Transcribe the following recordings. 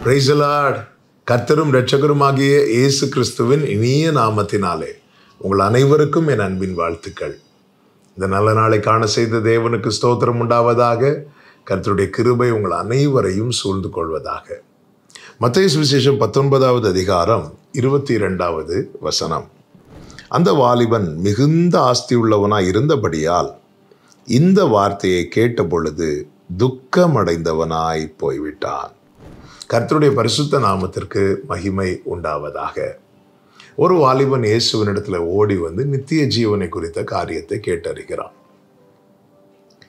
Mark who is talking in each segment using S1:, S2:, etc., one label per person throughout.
S1: Praise the Lord. கர்த்தரும் இரட்சகருமாகிய இயேசு கிறிஸ்துவின் இனிய நாமத்தினாலே உங்கள் அனைவருக்கும் என் அன்பின் வாழ்த்துக்கள். இந்த நல்ல நாளை காண செய்த தேவனுக்கு ஸ்தோத்திரம் உண்டாவதாக. கர்த்தருடைய கிருபை உங்கள் அனைவரையும் சூழ்ந்து கொள்வதாக. மத்தேயு சுவிசேஷம் 19வது அதிகாரம் 22வது வசனம். அந்த வாலிபன் மிகுந்த ஆஸ்தி உள்ளவனாய் இருந்தபடியால் இந்த வார்த்தையை கேட்ட பொழுது துக்கமடைந்தவனாய் போய்விட்டான். கர்த்தருடைய பரிசுத்த நாமத்திற்கு மகிமை உண்டாவதாக. ஒரு வாலிபன் இயேசுவினிடத்தில் ஓடி வந்து நித்திய ஜீவனை குறித்த காரியத்தை கேட்டறிகிறான்.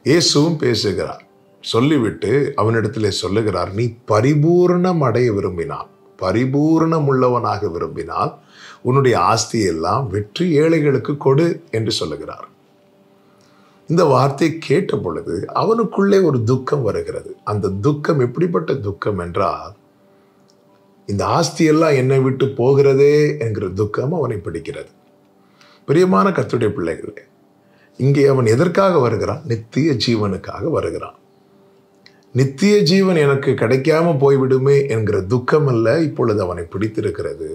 S1: இயேசுவும் பேசுகிறார். சொல்லிவிட்டு அவனிடத்தில் சொல்லுகிறார், நீ பரிபூர்ணம் அடைய விரும்பினால், பரிபூர்ணம் உள்ளவனாக விரும்பினால் உன்னுடைய ஆஸ்தியெல்லாம் விற்று ஏழைகளுக்கு கொடு என்று சொல்லுகிறார். இந்த வார்த்தையை கேட்ட பொழுது அவனுக்குள்ளே ஒரு துக்கம் வருகிறது. அந்த துக்கம் எப்படிப்பட்ட துக்கம் என்றால், இந்த ஆஸ்தியெல்லாம் என்னை விட்டு போகிறதே என்கிற துக்கம் அவனை பிடிக்கிறது. பிரியமான கர்த்தருடைய பிள்ளைகளே, இங்கே அவன் எதற்காக வருகிறான்? நித்திய ஜீவனுக்காக வருகிறான். நித்திய ஜீவன் எனக்கு கிடைக்காம போய்விடுமே என்கிற துக்கம் அல்ல இப்பொழுது அவனை பிடித்திருக்கிறது.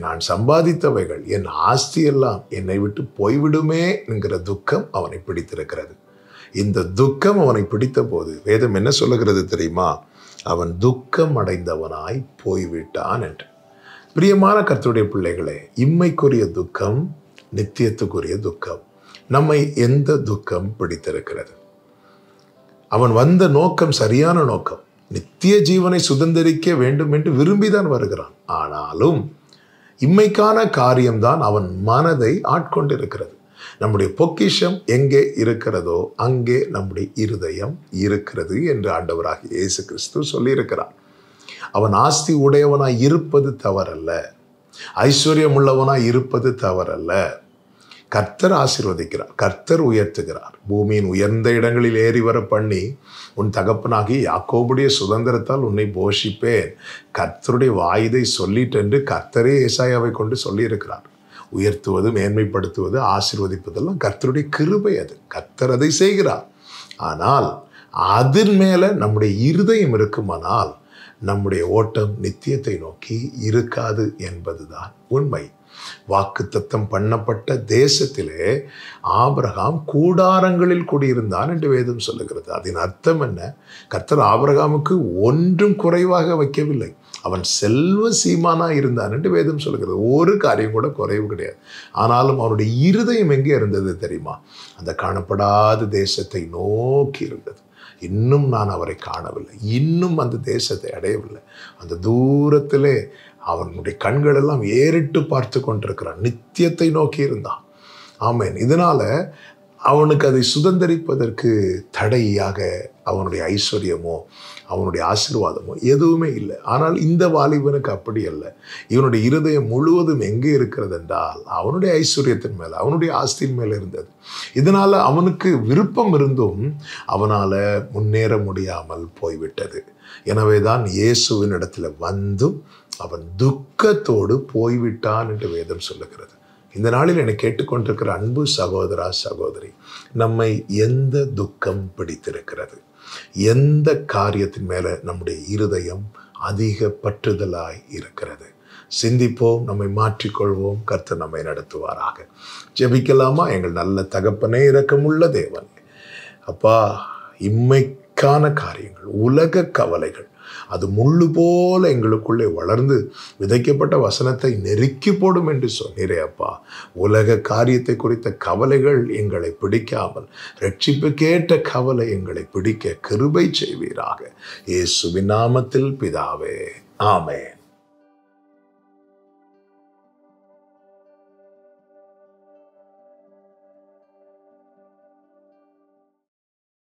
S1: நான் சம்பாதித்தவைகள், என் ஆஸ்தியெல்லாம் என்னை விட்டு போய்விடுமே என்கிற துக்கம் அவனை பிடித்திருக்கிறது. இந்த துக்கம் அவனை பிடித்த போது வேதம் என்ன சொல்லுகிறது தெரியுமா? அவன் துக்கம் அடைந்தவனாய் போய்விட்டான் என்று. பிரியமான கர்த்தருடைய பிள்ளைகளே, இம்மைக்குரிய துக்கம், நித்தியத்துக்குரிய துக்கம். நம்மை எந்த துக்கம் பிடித்திருக்கிறது? அவன் வந்த நோக்கம் சரியான நோக்கம். நித்திய ஜீவனை சுதந்திரிக்க வேண்டும் என்று விரும்பிதான் வருகிறான். ஆனாலும் இம்மைக்கான காரியம்தான் அவன் மனதை ஆட்கொண்டிருக்கிறது. நம்முடைய பொக்கிஷம் எங்கே இருக்கிறதோ அங்கே நம்முடைய இருதயம் இருக்கிறது என்று ஆண்டவராகிய இயேசு கிறிஸ்து சொல்லியிருக்கிறார். அவன் ஆஸ்தி உடையவனாய் இருப்பது தவறல்ல, ஐஸ்வர்யம் உள்ளவனாய் இருப்பது தவறல்ல. கர்த்தர் ஆசீர்வதிக்கிறார், கர்த்தர் உயர்த்துகிறார். பூமியின் உயர்ந்த இடங்களில் ஏறி வர பண்ணி உன் தகப்பனாகி யாக்கோபுடைய சுதந்திரத்தால் உன்னை போஷிப்பேன். கர்த்தருடைய வாயுதை சொல்லிட்டென்று கர்த்தரே ஏசாயாவை கொண்டு சொல்லியிருக்கிறார். உயர்த்துவது, மேன்மைப்படுத்துவது, ஆசீர்வதிப்பதெல்லாம் கர்த்தருடைய கிருபை. அது கர்த்தர் அதை செய்கிறார். ஆனால் அதன் மேல நம்முடைய இருதயம் இருக்குமானால் நம்முடைய ஓட்டம் நித்தியத்தை நோக்கி இருக்காது என்பதுதான் உண்மை. வாக்குத்தத்தம் பண்ணப்பட்ட தேசத்திலே ஆபிரகாம் கூடாரங்களில் குடியிருந்தான் என்று வேதம் சொல்லுகிறது. அதன் அர்த்தம் என்ன? கர்த்தர் ஆபிரகாமுக்கு ஒன்றும் குறைவாக வைக்கவில்லை. அவன் செல்வ சீமானா இருந்தான் என்று வேதம் சொல்லுகிறது. ஒரு காரியம் கூட குறைவு கிடையாது. ஆனாலும் அவனுடைய இருதயம் எங்கே இருந்தது தெரியுமா? அந்த காணப்படாத தேசத்தை நோக்கி இருந்தது. இன்னும் நான் அவரை காணவில்லை, இன்னும் அந்த தேசத்தை அடையவில்லை. அந்த தூரத்திலே அவனுடைய கண்கள் எல்லாம் ஏறிட்டு பார்த்து கொண்டிருக்கிறான். நித்தியத்தை நோக்கி இருந்தான். ஆமேன். இதனால அவனுக்கு அதை சுதந்திரிப்பதற்கு தடையாக அவனுடைய ஐஸ்வர்யமோ அவனுடைய ஆசீர்வாதமோ எதுவுமே இல்லை. ஆனால் இந்த வாலிபனுக்கு அப்படி அல்ல. இவனுடைய இருதயம் முழுவதும் எங்கே இருக்கிறது என்றால் அவனுடைய ஐஸ்வர்யத்தின் மேல், அவனுடைய ஆஸ்தியின் மேல் இருந்தது. இதனால அவனுக்கு விருப்பம் இருந்தும் அவனால முன்னேற முடியாமல் போய்விட்டது. எனவேதான் இயேசுவின் இடத்துல வந்தும் அவன் துக்கத்தோடு போய்விட்டான் என்று வேதம் சொல்லுகிறது. இந்த நாளில் என்னை கேட்டுக்கொண்டிருக்கிற அன்பு சகோதரா, சகோதரி, நம்மை எந்த துக்கம் பிடித்திருக்கிறது? எந்த காரியத்தின் மேல நம்முடைய இருதயம் அதிக பற்றுதலாய் இருக்கிறது? சிந்திப்போம், நம்மை மாற்றிக்கொள்வோம். கர்த்தர் நம்மை நடத்துவாராக. ஜெபிக்கலாமா? எங்கள் நல்ல தகப்பனே, இரக்கமுள்ள தேவன், அப்பா, இம்மைக்கான காரியங்கள், உலக கவலைகள், அது முள்ளு போல எங்களுக்குள்ளே வளர்ந்து விதைக்கப்பட்ட வசனத்தை நெருக்கி போடும் என்று சொன்னீரே அப்பா. உலக காரியத்தை குறித்த கவலைகள் எங்களை பிடிக்காமல் ரட்சிப்புக்கேற்ற கவலை எங்களை பிடிக்க கிருபை செய்வீராக. இயேசுவின் நாமத்தில் பிதாவே, ஆமென்.